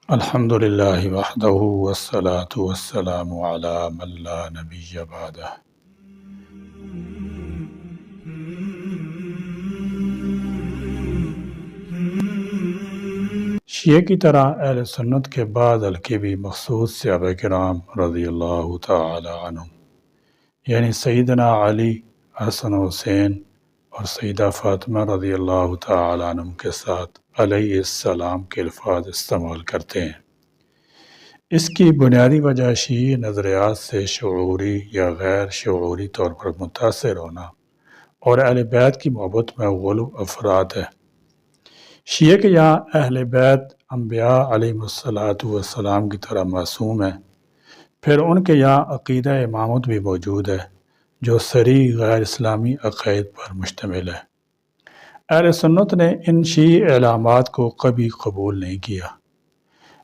الحمد للہ وحدہ والصلاة والسلام علی من لا نبی بعدہ۔ شیعہ کی طرح اہل سنت کے بعد حلقے بھی مخصوص صحابہ کرام رضی اللہ تعالی عنہم، یعنی سیدنا علی، حسن و حسین اور سیدہ فاطمہ رضی اللہ تعالی عنہم کے ساتھ علیہ السلام کے الفاظ استعمال کرتے ہیں۔ اس کی بنیادی وجہ شیعی نظریات سے شعوری یا غیر شعوری طور پر متاثر ہونا اور اہل بیت کی محبت میں غلو افراد ہے۔ شیعہ کے یہاں اہل بیت انبیاء علیہ السلام کی طرح معصوم ہیں، پھر ان کے یہاں عقیدہ امامت بھی موجود ہے جو صریح غیر اسلامی عقائد پر مشتمل ہے۔ اہل سنت نے ان شیعی اعلامات کو کبھی قبول نہیں کیا،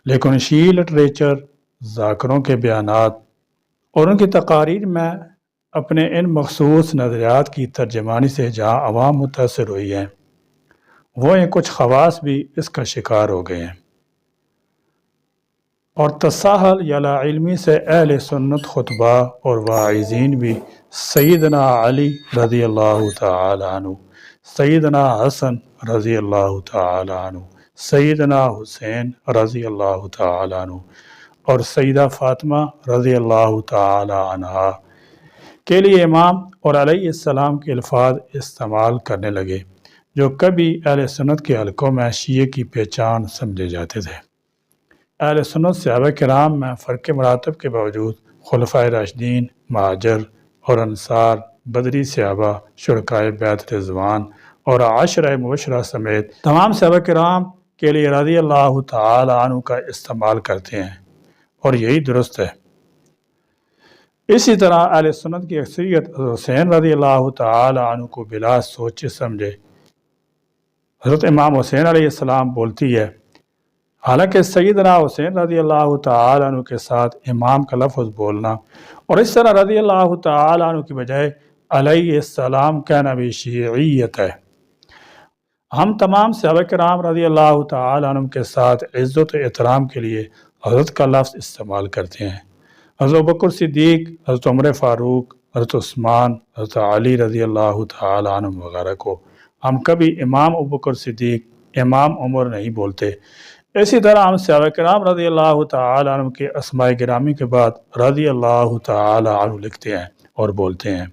لیکن شیعی لٹریچر، ذاکروں کے بیانات اور ان کی تقاریر میں اپنے ان مخصوص نظریات کی ترجمانی سے جہاں عوام متاثر ہوئی ہیں، وہیں کچھ خواص بھی اس کا شکار ہو گئے ہیں، اور تساہل یا لا علمی سے اہل سنت خطبہ اور واعظین بھی سیدنا علی رضی اللہ تعالی عنہ، سیدنا حسن رضی اللہ تعالی عنہ، سیدنا حسین رضی اللہ تعالی عنہ اور سیدہ فاطمہ رضی اللہ تعالی عنہا کے لیے امام اور علیہ السلام کے الفاظ استعمال کرنے لگے، جو کبھی اہل سنت کے حلقوں میں شیعہ کی پہچان سمجھے جاتے تھے۔ اہل سنت صحابہ کرام میں فرق مراتب کے باوجود خلفائے راشدین، مہاجر اور انصار، بدری صحابہ، شرکائے بیعت رضوان اور عشرہ مبشرہ سمیت تمام صحابہ کرام کے لیے رضی اللہ تعالی عنہ کا استعمال کرتے ہیں، اور یہی درست ہے۔ اسی طرح اہل سنت کی اکثریت حضرت حسین رضی اللہ تعالی عنہ کو بلا سوچے سمجھے حضرت امام حسین علیہ السلام بولتی ہے، حالانکہ سیدنا حسین رضی اللہ تعالی عنہ کے ساتھ امام کا لفظ بولنا اور اس طرح رضی اللہ تعالی عنہ کی بجائے علیہ السلام کہنا بھی شیعیت ہے۔ ہم تمام صحابہ کرام رضی اللہ تعالی عنہ کے ساتھ عزت و احترام کے لیے حضرت کا لفظ استعمال کرتے ہیں۔ حضرت ابوبکر صدیق، حضرت عمر فاروق، حضرت عثمان، حضرت علی رضی اللہ تعالی عنہ وغیرہ کو ہم کبھی امام ابوبکر صدیق، امام عمر نہیں بولتے۔ اسی طرح ہم صحابہ کرام رضی اللہ تعالی عنہ کے اسماء گرامی کے بعد رضی اللہ تعالی عنہ لکھتے ہیں اور بولتے ہیں،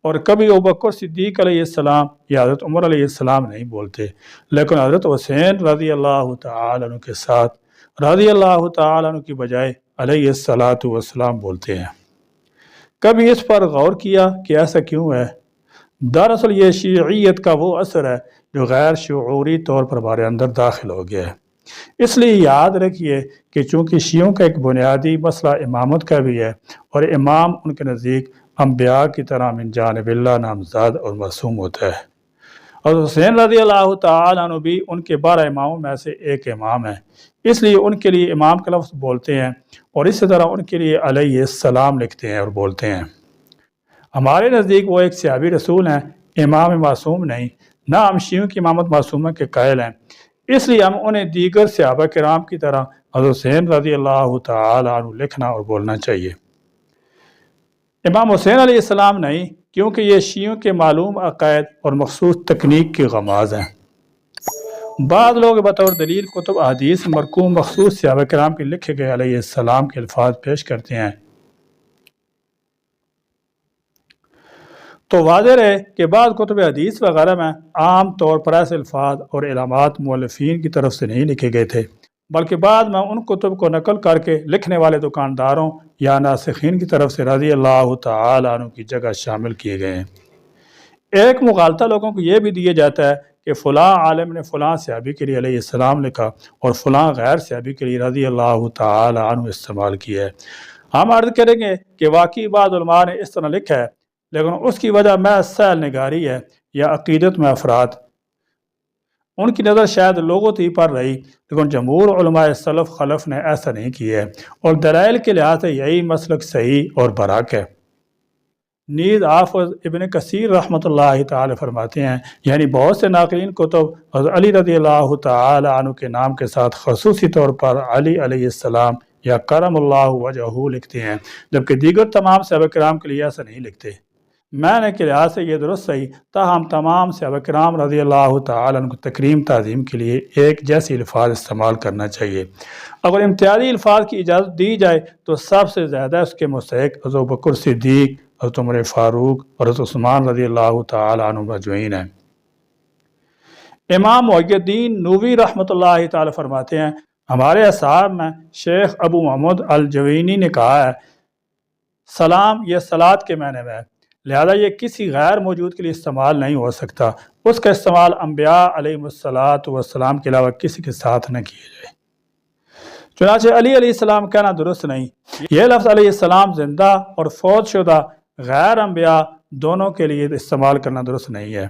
اور کبھی ابوبکر صدیق علیہ السلام یا حضرت عمر علیہ السلام نہیں بولتے، لیکن حضرت حسین رضی اللہ تعالی عنہ کے ساتھ رضی اللہ تعالی عنہ کی بجائے علیہ السلام بولتے ہیں۔ کبھی اس پر غور کیا کہ ایسا کیوں ہے؟ دراصل یہ شیعیت کا وہ اثر ہے جو غیر شعوری طور پر ہمارے اندر داخل ہو گیا ہے۔ اس لیے یاد رکھیے کہ چونکہ شیعوں کا ایک بنیادی مسئلہ امامت کا بھی ہے، اور امام ان کے نزدیک انبیاء کی طرح من جانب اللہ نامزاد اور معصوم ہوتا ہے، اور حسین رضی اللہ تعالی عنہ بھی ان کے 12 اماموں میں سے ایک امام ہیں، اس لیے ان کے لیے امام کا لفظ بولتے ہیں، اور اسی طرح ان کے لیے علیہ السلام لکھتے ہیں اور بولتے ہیں۔ ہمارے نزدیک وہ ایک صحابی رسول ہیں، امام معصوم نہیں، نہ ہم شیعوں کی امامت معصومہ کے قائل ہیں، اس لیے ہم انہیں دیگر صحابہ کرام کی طرح حضرت حسین رضی اللہ تعالی عنہ لکھنا اور بولنا چاہیے، امام حسین علیہ السلام نہیں، کیونکہ یہ شیعوں کے معلوم عقائد اور مخصوص تکنیک کی غماز ہیں۔ بعض لوگ بطور دلیل کتب احادیث مرقوم مخصوص صحابہ کرام کے لکھے گئے علیہ السلام کے الفاظ پیش کرتے ہیں، تو واضح رہے کہ بعض کتب حدیث وغیرہ میں عام طور پر ایسے الفاظ اور علامات مؤلفین کی طرف سے نہیں لکھے گئے تھے، بلکہ بعد میں ان کتب کو نقل کر کے لکھنے والے دکانداروں یا ناسخین کی طرف سے رضی اللہ تعالی عنہ کی جگہ شامل کیے گئے ہیں۔ ایک مغالطہ لوگوں کو یہ بھی دیا جاتا ہے کہ فلاں عالم نے فلاں صحابی کے لیے علیہ السلام لکھا اور فلاں غیر صحابی کے لیے رضی اللہ تعالی عنہ استعمال کیا ہے۔ ہم عرض کریں گے کہ واقعی بعض علماء نے اس طرح لکھا ہے، لیکن اس کی وجہ محض سہل نگاری ہے یا عقیدت میں افراد، ان کی نظر شاید لغت ہی پر رہی، لیکن جمہور علماء سلف خلف نے ایسا نہیں کیا ہے، اور دلائل کے لحاظ سے یہی مسلک صحیح اور برحق ہے۔ نیز حافظ ابن کثیر رحمۃ اللہ تعالی فرماتے ہیں یعنی بہت سے ناقلین کتب حضرت علی رضی اللہ تعالی عنہ کے نام کے ساتھ خصوصی طور پر علی علیہ السلام یا کرم اللہ وجہہ لکھتے ہیں، جبکہ دیگر تمام صحابہ کرام کے لیے ایسا نہیں لکھتے۔ معنی کے لحاظ سے یہ درست صحیح، تاہم تمام صحابہ کرام رضی اللہ تعالی عنہ کو تکریم تعظیم کے لیے ایک جیسی الفاظ استعمال کرنا چاہیے۔ اگر امتیازی الفاظ کی اجازت دی جائے تو سب سے زیادہ اس کے مستحق حضرت ابوبکر صدیق، حضرت عمر فاروق اور حضرت عثمان رضی اللہ تعالی عنہ اجمعین ہیں۔ امام محی الدین نووی رحمۃ اللہ تعالی فرماتے ہیں ہمارے اصحاب میں شیخ ابو محمد الجوینی نے کہا ہے سلام یہ صلات کے معنی میں ہے، لہذا یہ کسی غیر موجود کے لیے استعمال نہیں ہو سکتا، اس کا استعمال انبیاء علیہ السلام کے علاوہ کسی کے ساتھ نہ کیا جائے۔ چنانچہ علی علیہ السلام کہنا درست نہیں، یہ لفظ علیہ السلام زندہ اور فوت شدہ غیر انبیاء دونوں کے لیے استعمال کرنا درست نہیں ہے۔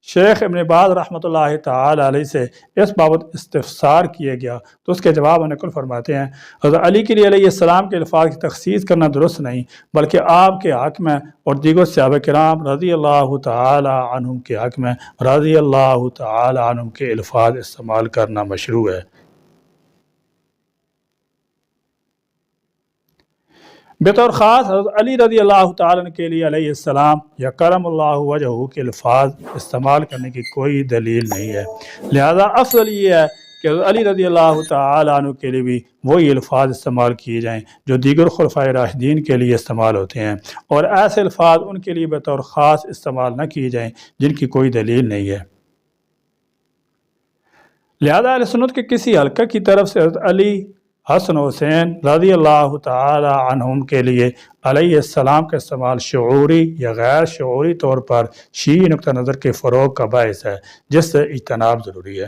شیخ ابن باز رحمۃ اللہ تعالی علیہ سے اس بابت استفسار کیا گیا تو اس کے جواب میں نقل فرماتے ہیں حضرت علی کے لیے علیہ السلام کے الفاظ کی تخصیص کرنا درست نہیں، بلکہ آپ کے حق میں اور دیگر صحابہ کرام رضی اللہ تعالی عنہم کے حق میں رضی اللہ تعالی عنہم کے الفاظ استعمال کرنا مشروع ہے۔ بطور خاص حضرت علی رضی اللہ تعالیٰ عنہ کے لیے علیہ السلام یا کرم اللہ وجہہ کے الفاظ استعمال کرنے کی کوئی دلیل نہیں ہے، لہذا افضل یہ ہے کہ حضرت علی رضی اللہ تعالیٰ عنہ کے لیے بھی وہی الفاظ استعمال کیے جائیں جو دیگر خلفائے راشدین کے لیے استعمال ہوتے ہیں، اور ایسے الفاظ ان کے لیے بطور خاص استعمال نہ کیے جائیں جن کی کوئی دلیل نہیں ہے۔ لہذا اہل سنت کے کسی حلقہ کی طرف سے حضرت علی، حسن حسین رضی اللہ تعالی عنہم کے لیے علیہ السلام کا استعمال شعوری یا غیر شعوری طور پر شیعی نقطہ نظر کے فروغ کا باعث ہے، جس سے اجتناب ضروری ہے۔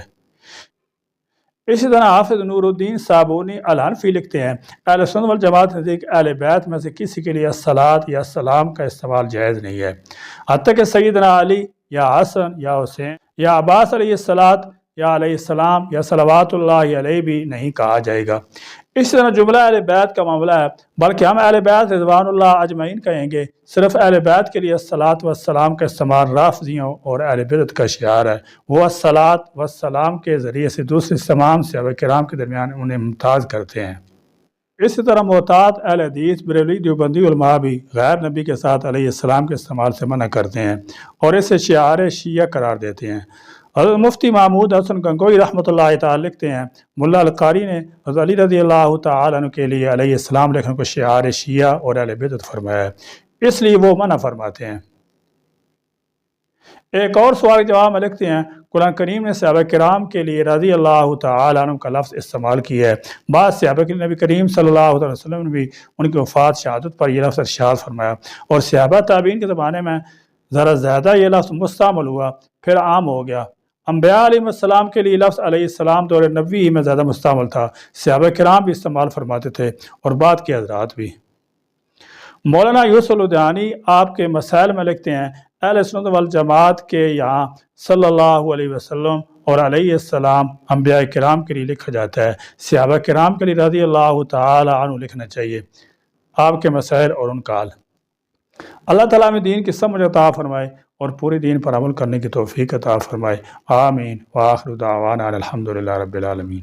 اسی طرح حافظ نور الدین صابونی الحنفی لکھتے ہیں اہل سنت والجماعت نزدیک اہل بیت میں سے کسی کے لیے الصلاۃ یا السلام کا استعمال جائز نہیں ہے، حتیٰ کہ سیدنا علی یا حسن یا حسین یا عباس علیہ الصلاۃ یا علیہ السلام یا صلوات اللہ علیہ بھی نہیں کہا جائے گا۔ اس طرح جملہ اہل بیت کا معاملہ ہے، بلکہ ہم اہل بیت رضوان اللہ اجمعین کہیں گے۔ صرف اہل بیت کے لیے الصلاۃ والسلام کا استعمال رافضیوں اور اہل بدعت کا شعار ہے، وہ الصلاۃ والسلام کے ذریعے سے دوسرے تمام صحابہ کرام کے درمیان انہیں ممتاز کرتے ہیں۔ اسی طرح محتاط اہل حدیث بریلوی دیوبندی علماء بھی غیر نبی کے ساتھ علیہ السلام کے استعمال سے منع کرتے ہیں اور اسے شعار شیعہ قرار دیتے ہیں۔ حضرت مفتی محمود حسن گنگوئی رحمۃ اللہ تعالی لکھتے ہیں ملا القاری نے حضرت علی رضی اللہ تعالی عنہ کے لیے علیہ السلام لکھنے کو شعار شیعہ اور اہل بدعت فرمایا ہے، اس لیے وہ منع فرماتے ہیں۔ ایک اور سوال کے جواب میں لکھتے ہیں قرآن کریم نے صحابہ کرام کے لیے رضی اللہ تعالی عنہ کا لفظ استعمال کیا ہے، بعض صحابہ کے نبی کریم صلی اللہ علیہ وسلم نے بھی ان کی وفات شہادت پر یہ لفظ ارشاد فرمایا، اور صحابہ تابعین کے زمانے میں ذرا زیادہ یہ لفظ مستعمل ہوا، پھر عام ہو گیا۔ انبیاء علیہ السلام کے لیے لفظ علیہ السلام دور نبوی میں زیادہ مستعمل تھا، صحابہ کرام بھی استعمال فرماتے تھے اور بعد کے حضرات بھی۔ مولانا یوسف الدھیانی آپ کے مسائل میں لکھتے ہیں اہل سنت والجماعت کے یہاں صلی اللہ علیہ وسلم اور علیہ السلام انبیاء کرام کے لیے لکھا جاتا ہے، صحابہ کرام کے لیے رضی اللہ تعالی عنہ لکھنا چاہیے۔ آپ کے مسائل اور ان کا حل۔ اللہ تعالیٰ میں دین کی سمجھ عطا فرمائے اور پورے دین پر عمل کرنے کی توفیق عطا فرمائے، آمین۔ وآخر دعوانا الحمدللہ رب العالمین۔